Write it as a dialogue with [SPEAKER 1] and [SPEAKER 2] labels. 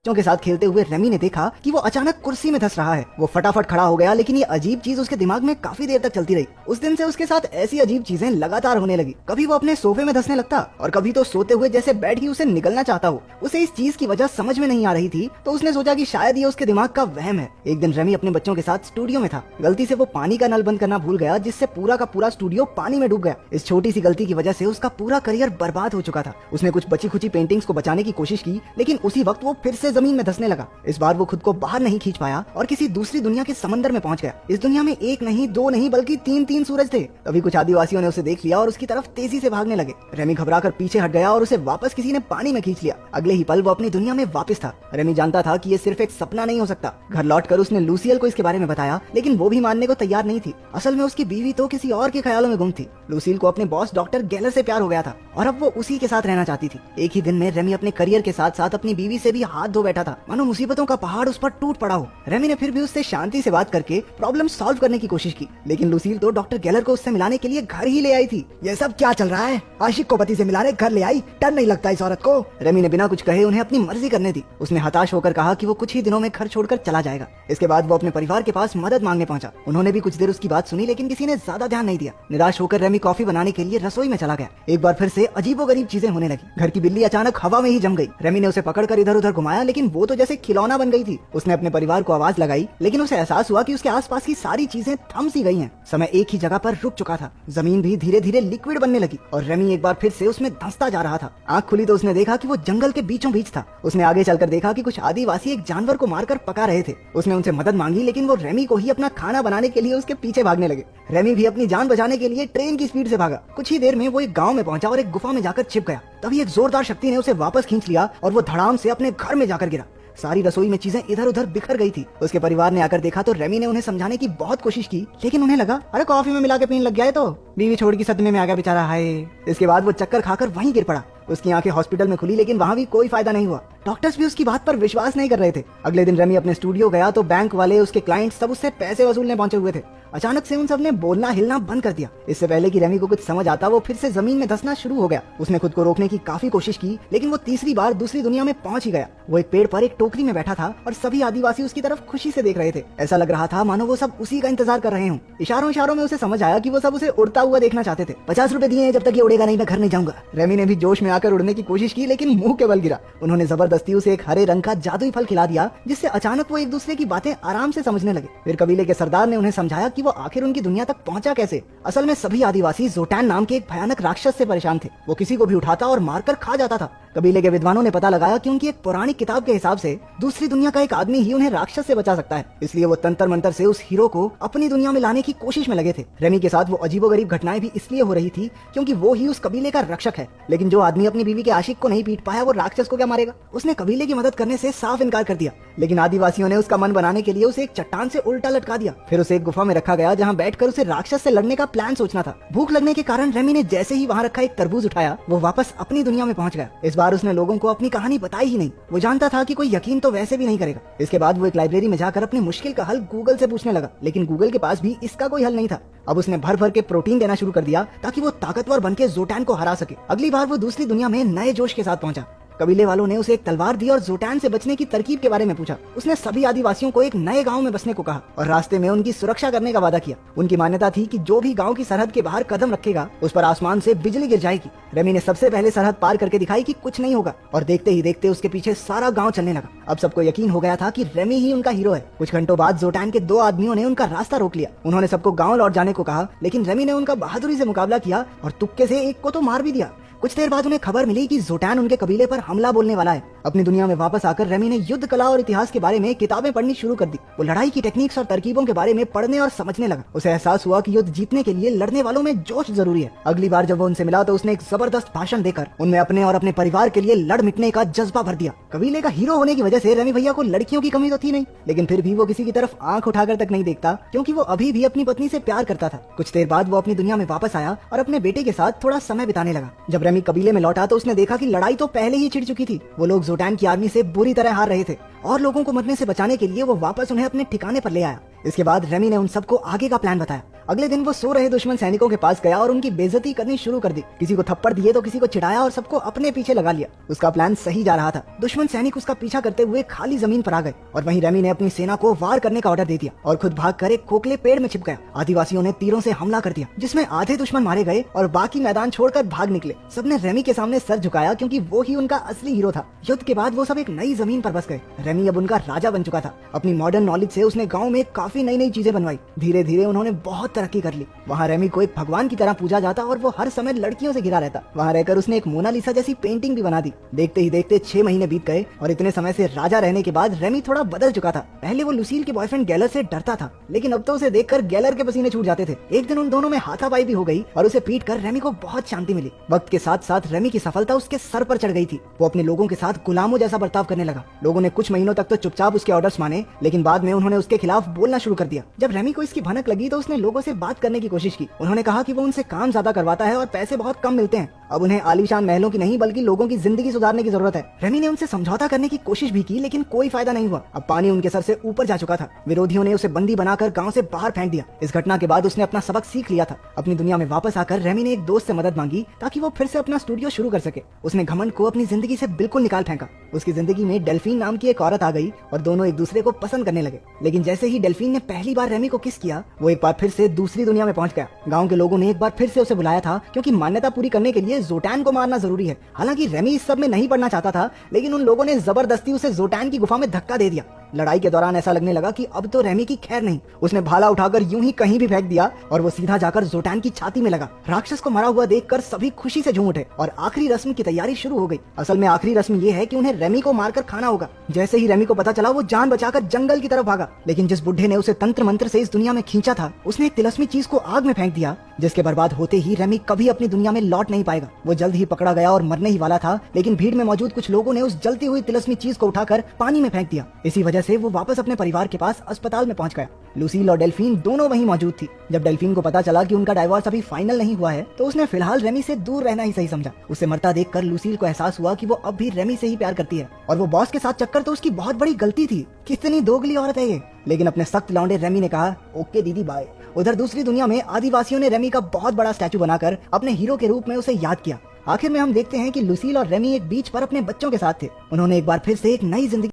[SPEAKER 1] बच्चों के साथ खेलते हुए रेमी ने देखा कि वो अचानक कुर्सी में धंस रहा है। वो फटाफट खड़ा हो गया, लेकिन ये अजीब चीज उसके दिमाग में काफी देर तक चलती रही। उस दिन से उसके साथ ऐसी अजीब चीजें लगातार होने लगी। कभी वो अपने सोफे में धंसने लगता और कभी तो सोते हुए जैसे बेड ही उसे निगलना चाहता हो। उसे इस चीज की वजह समझ में नहीं आ रही थी, तो उसने सोचा कि शायद ये उसके दिमाग का वहम है। एक दिन रेमी अपने बच्चों के साथ स्टूडियो में था। गलती से वो पानी का नल बंद करना भूल गया, जिससे पूरा का पूरा स्टूडियो पानी में डूब गया। इस छोटी सी गलती की वजह से उसका पूरा करियर बर्बाद हो चुका था। उसने कुछ बची खुची पेंटिंग्स को बचाने की कोशिश की, लेकिन उसी वक्त वो फिर से जमीन में धंसने लगा। इस बार वो खुद को बाहर नहीं खींच पाया और किसी दूसरी दुनिया के समंदर में पहुंच गया। इस दुनिया में एक नहीं, दो नहीं, बल्कि तीन तीन सूरज थे। तभी कुछ आदिवासियों ने उसे देख लिया और उसकी तरफ तेजी से भागने लगे। रेमी घबराकर पीछे हट गया और उसे वापस किसी ने पानी में खींच लिया। अगले ही पल वो अपनी दुनिया में वापस था। रेमी जानता था कि ये सिर्फ एक सपना नहीं हो सकता। घर लौटकर उसने लूसियल को इसके बारे में बताया, लेकिन वो भी मानने को तैयार नहीं थी। असल में उसकी बीवी तो किसी और के ख्यालों में गुम थी। लूसियल को अपने बॉस डॉक्टर गेलर से प्यार हो गया था और अब वो उसी के साथ रहना चाहती थी। एक ही दिन में रेमी अपने करियर के साथ साथ अपनी बीवी से भी हाथ धो बैठा था, मानो मुसीबतों का पहाड़ उस पर टूट पड़ा हो। रेमी ने फिर भी उससे शांति से बात करके प्रॉब्लम सॉल्व करने की कोशिश की, लेकिन लूसील तो डॉक्टर गेलर को उससे मिलाने के लिए घर ही ले आई थी। ये सब क्या चल रहा है? आशिक को पति से मिलाने घर ले आई? डर नहीं लगता इस औरत को? रेमी ने बिना कुछ कहे उन्हें अपनी मर्जी करने दी। उसने हताश होकर कहा कि वो कुछ ही दिनों में घर छोड़कर चला जाएगा। इसके बाद वो अपने परिवार के पास मदद मांगने पहुंचा। उन्होंने भी कुछ देर उसकी बात सुनी, लेकिन किसी ने ज्यादा ध्यान नहीं दिया। निराश होकर रेमी कॉफी बनाने के लिए रसोई में चला गया। एक बार फिर से अजीबोगरीब चीजें होने लगी। घर की बिल्ली अचानक हवा में ही जम गई। रेमी ने उसे पकड़कर इधर उधर घुमाया, लेकिन वो तो जैसे खिलौना बन गई थी। उसने अपने परिवार को आवाज लगाई, लेकिन उसे एहसास हुआ कि उसके आसपास की सारी चीजें थम सी गई हैं। समय एक ही जगह पर रुक चुका था। जमीन भी धीरे धीरे लिक्विड बनने लगी और रेमी एक बार फिर से उसमें धंसता जा रहा था। आंख खुली तो उसने देखा कि वो जंगल के बीचों बीच था। उसने आगे चलकर देखा कि कुछ आदिवासी एक जानवर को मारकर पका रहे थे। उसने उनसे मदद मांगी, लेकिन वो रेमी को ही अपना खाना बनाने के लिए उसके पीछे भागने लगे। रेमी भी अपनी जान बचाने के लिए ट्रेन की स्पीड से भागा। कुछ ही देर में वो एक गांव में पहुंचा और एक गुफा में जाकर छिप गया। तभी एक जोरदार शक्ति ने उसे वापस खींच लिया और वो धड़ाम से अपने घर में जाकर गिरा। सारी रसोई में चीजें इधर उधर बिखर गई थी। उसके परिवार ने आकर देखा तो रेमी ने उन्हें समझाने की बहुत कोशिश की, लेकिन उन्हें लगा अरे कॉफी में मिला के पीने लग गया है तो बीवी छोड़ की सदमे में आ गया बेचारा, हाय। इसके बाद वो चक्कर खाकर वहीं गिर पड़ा। उसकी आंखें हॉस्पिटल में खुली, लेकिन वहाँ भी कोई फायदा नहीं हुआ। डॉक्टर्स भी उसकी बात पर विश्वास नहीं कर रहे थे। अगले दिन रेमी अपने स्टूडियो गया तो बैंक वाले, उसके क्लाइंट सब उससे पैसे वसूलने पहुंचे हुए थे। अचानक से उन सब ने बोलना हिलना बंद कर दिया। इससे पहले कि रेमी को कुछ समझ आता, वो फिर से जमीन में धंसना शुरू हो गया। उसने खुद को रोकने की काफी कोशिश की, लेकिन वो तीसरी बार दूसरी दुनिया में पहुंच ही गया। वो एक पेड़ पर एक टोकरी में बैठा था और सभी आदिवासी उसकी तरफ खुशी से देख रहे थे। ऐसा लग रहा था मानो वो सब उसी का इंतजार कर रहे हों। इशारों इशारों में उसे समझ आया कि वो सब उसे उड़ता हुआ देखना चाहते थे। 50 रुपए दिए, जब तक ये उड़ेगा नहीं मैं घर नहीं जाऊंगा। रेमी ने भी जोश में आकर उड़ने की कोशिश की, लेकिन मुंह के बल गिरा। उन्होंने जबरदस्ती उसे एक हरे रंग का जादुई फल खिला दिया, जिससे अचानक वो एक दूसरे की बातें आराम से समझने लगे। फिर कबीले के सरदार ने उन्हें समझाया कि वो आखिर उनकी दुनिया तक पहुंचा कैसे। असल में सभी आदिवासी जोटैन नाम के एक भयानक राक्षस से परेशान थे। वो किसी को भी उठाता और मारकर खा जाता था। कबीले के विद्वानों ने पता लगाया कि उनकी एक पुरानी किताब के हिसाब से दूसरी दुनिया का एक आदमी ही उन्हें राक्षस से बचा सकता है। इसलिए वो तंत्र मंत्र से उस हीरो को अपनी दुनिया में लाने की कोशिश में लगे थे। रेमी के साथ वो अजीबोगरीब घटनाएं भी इसलिए हो रही थी क्योंकि वो ही उस कबीले का रक्षक है। लेकिन जो आदमी अपनी बीवी के आशिक को नहीं पीट पाया, वो राक्षस को क्या मारेगा? उसने कबीले की मदद करने से साफ इनकार कर दिया। लेकिन आदिवासियों ने उसका मन बनाने के लिए उसे एक चट्टान से उल्टा लटका दिया। फिर उसे एक गुफा में रखा गया, जहाँ बैठकर उसे राक्षस से लड़ने का प्लान सोचना था। भूख लगने के कारण रेमी ने जैसे ही वहाँ रखा एक तरबूज उठाया, वो वापस अपनी दुनिया में पहुंच गया। इस बार उसने लोगों को अपनी कहानी बताई ही नहीं। वो जानता था कि कोई यकीन तो वैसे भी नहीं करेगा। इसके बाद वो एक लाइब्रेरी में जाकर अपनी मुश्किल का हल गूगल से पूछने लगा, लेकिन गूगल के पास भी इसका कोई हल नहीं था। अब उसने भर भर के प्रोटीन देना शुरू कर दिया ताकि वो ताकतवर बनके जोटैन को हरा सके। अगली बार वो दूसरी दुनिया में नए जोश के साथ पहुंचा। कबीले वालों ने उसे एक तलवार दी और जोटैन से बचने की तरकीब के बारे में पूछा। उसने सभी आदिवासियों को एक नए गांव में बसने को कहा और रास्ते में उनकी सुरक्षा करने का वादा किया। उनकी मान्यता थी कि जो भी गांव की सरहद के बाहर कदम रखेगा, उस पर आसमान से बिजली गिर जाएगी। रेमी ने सबसे पहले सरहद पार करके दिखाई कि कुछ नहीं होगा, और देखते ही देखते उसके पीछे सारा गाँव चलने लगा। अब सबको यकीन हो गया था कि रेमी ही उनका हीरो है। कुछ घंटों बाद जोटैन के 2 आदमियों ने उनका रास्ता रोक लिया। उन्होंने सबको गाँव लौट जाने को कहा, लेकिन रेमी ने उनका बहादुरी से मुकाबला किया और तुक्के से एक को तो मार भी दिया। कुछ देर बाद उन्हें खबर मिली कि जोटैन उनके कबीले पर हमला बोलने वाला है। अपनी दुनिया में वापस आकर रेमी ने युद्ध कला और इतिहास के बारे में किताबें पढ़नी शुरू कर दी। वो लड़ाई की टेक्निक्स और तरकीबों के बारे में पढ़ने और समझने लगा। उसे एहसास हुआ कि युद्ध जीतने के लिए लड़ने वालों में जोश जरूरी है। अगली बार जब वो उनसे मिला तो उसने एक जबरदस्त भाषण देकर उनमें अपने और अपने परिवार के लिए लड़ मिटने का जज्बा भर दिया। कबीले का हीरो होने की वजह से रेमी भैया को लड़कियों की कमी तो थी नहीं, लेकिन फिर भी वो किसी की तरफ आंख उठाकर तक नहीं देखता, क्योंकि वो अभी भी अपनी पत्नी से प्यार करता था। कुछ देर बाद वो अपनी दुनिया में वापस आया और अपने बेटे के साथ थोड़ा समय बिताने लगा। जब रेमी कबीले में लौटा तो उसने देखा कि लड़ाई तो पहले ही छिड़ चुकी थी। वो लोग जोटैन की आर्मी से बुरी तरह हार रहे थे और लोगों को मरने से बचाने के लिए वो वापस उन्हें अपने ठिकाने पर ले आया। इसके बाद रेमी ने उन सबको आगे का प्लान बताया। अगले दिन वो सो रहे दुश्मन सैनिकों के पास गया और उनकी बेइज्जती करनी शुरू कर दी। किसी को थप्पड़ दिए तो किसी को चिढ़ाया और सबको अपने पीछे लगा लिया। उसका प्लान सही जा रहा था। दुश्मन सैनिक उसका पीछा करते हुए खाली जमीन पर आ गए और वहीं रेमी ने अपनी सेना को वार करने का ऑर्डर दे दिया और खुद भागकर एक खोखले पेड़ में छिप गया। आदिवासियों ने तीरों से हमला कर दिया जिसमें आधे दुश्मन मारे गए और बाकी मैदान छोड़कर भाग निकले। सबने रेमी के सामने सर झुकाया क्योंकि वो ही उनका असली हीरो था। युद्ध के बाद वो सब एक नई जमीन पर बस गए। रेमी अब उनका राजा बन चुका था। अपनी मॉडर्न नॉलेज से उसने गांव में काफी नई नई चीजें बनवाई। धीरे धीरे उन्होंने बहुत तरक्की कर ली। वहाँ रेमी को एक भगवान की तरह पूजा जाता और वो हर समय लड़कियों से घिरा रहता। वहाँ रहकर उसने एक मोनालिसा जैसी पेंटिंग भी बना दी। देखते ही देखते 6 महीने बीत गए और इतने समय से राजा रहने के बाद रेमी थोड़ा बदल चुका था। पहले वो लुसील के बॉयफ्रेंड गैलर से डरता था, लेकिन अब तो उसे देखकर गैलर के पसीने छूट जाते थे। एक दिन उन दोनों में हाथापाई भी हो गई और उसे पीट कर रेमी को बहुत शांति मिली। वक्त के साथ साथ रेमी की सफलता उसके सर पर चढ़ गई थी। वो अपने लोगों के साथ गुलामों जैसा बर्ताव करने लगा। लोगों ने कुछ महीनों तक तो चुपचाप उसके ऑर्डर्स माने, लेकिन बाद में उन्होंने उसके खिलाफ बोलना शुरू कर दिया। जब रेमी को इसकी भनक लगी तो उसने लोगों से बात करने की कोशिश की। उन्होंने कहा कि वो उनसे काम ज्यादा करवाता है और पैसे बहुत कम मिलते हैं। अब उन्हें आलीशान महलों की नहीं बल्कि लोगों की जिंदगी सुधारने की जरूरत है। रेमी ने उनसे समझौता करने की कोशिश भी की, लेकिन कोई फायदा नहीं हुआ। अब पानी उनके सर से ऊपर जा चुका था। विरोधियों ने उसे बंदी बनाकर गांव से बाहर फेंक दिया। इस घटना के बाद उसने अपना सबक सीख लिया था। अपनी दुनिया में वापस आकर रेमी ने एक दोस्त से मदद मांगी ताकि वो फिर से अपना स्टूडियो शुरू कर सके। उसने घमंड को अपनी जिंदगी से बिल्कुल निकाल फेंका। उसकी जिंदगी में डेल्फीन नाम की एक औरत आ गई और दोनों एक दूसरे को पसंद करने लगे। लेकिन जैसे ही डेल्फीन ने पहली बार रेमी को किस किया, वो एक बार फिर से दूसरी दुनिया में पहुंच गया। गांव के लोगों ने एक बार फिर से उसे बुलाया था क्योंकि मान्यता पूरी करने के लिए जोटैन को मारना जरूरी है। हालांकि रेमी इस सब में नहीं पड़ना चाहता था, लेकिन उन लोगों ने जबरदस्ती उसे जोटैन की गुफा में धक्का दे दिया। लड़ाई के दौरान ऐसा लगने लगा कि अब तो रेमी की खैर नहीं। उसने भाला उठाकर यूं ही कहीं भी फेंक दिया और वो सीधा जाकर जोटैन की छाती में लगा। राक्षस को मरा हुआ देखकर सभी खुशी से झूम उठे और आखिरी रस्म की तैयारी शुरू हो गई। असल में आखिरी रस्म ये है कि उन्हें रेमी को मारकर खाना होगा। जैसे ही रेमी को पता चला, वो जान बचाकर जंगल की तरफ भागा। लेकिन जिस बुढ़े ने उसे तंत्र मंत्र से इस दुनिया में खींचा था, उसने एक तिलस्मी चीज को आग में फेंक दिया, जिसके बर्बाद होते ही रेमी कभी अपनी दुनिया में लौट नहीं पाएगा। वो जल्द ही पकड़ा गया और मरने ही वाला था, लेकिन भीड़ में मौजूद कुछ लोगों ने उस जलती हुई तिलस्मी चीज को उठाकर पानी में फेंक दिया। इसी वजह से वो वापस अपने परिवार के पास अस्पताल में पहुंच गया। लुसील और डेल्फीन दोनों वहीं मौजूद थी। जब डेल्फीन को पता चला कि उनका डाइवोर्स अभी फाइनल नहीं हुआ है, तो उसने फिलहाल रेमी से दूर रहना ही सही समझा। उसे मरता देखकर लुसील को एहसास हुआ कि वो अब भी रेमी से ही प्यार करती है और वो बॉस के साथ चक्कर तो उसकी बहुत बड़ी गलती थी। कितनी दोगली औरत है ये। लेकिन अपने सख्त लौंडे रेमी ने कहा, ओके दीदी बाय। उधर दूसरी दुनिया में आदिवासियों ने रेमी का बहुत बड़ा स्टैचू बनाकर अपने हीरो के रूप में उसे याद किया। आखिर में हम देखते हैं कि लुसील और रेमी एक बीच पर अपने बच्चों के साथ थे। उन्होंने एक बार फिर से एक नई जिंदगी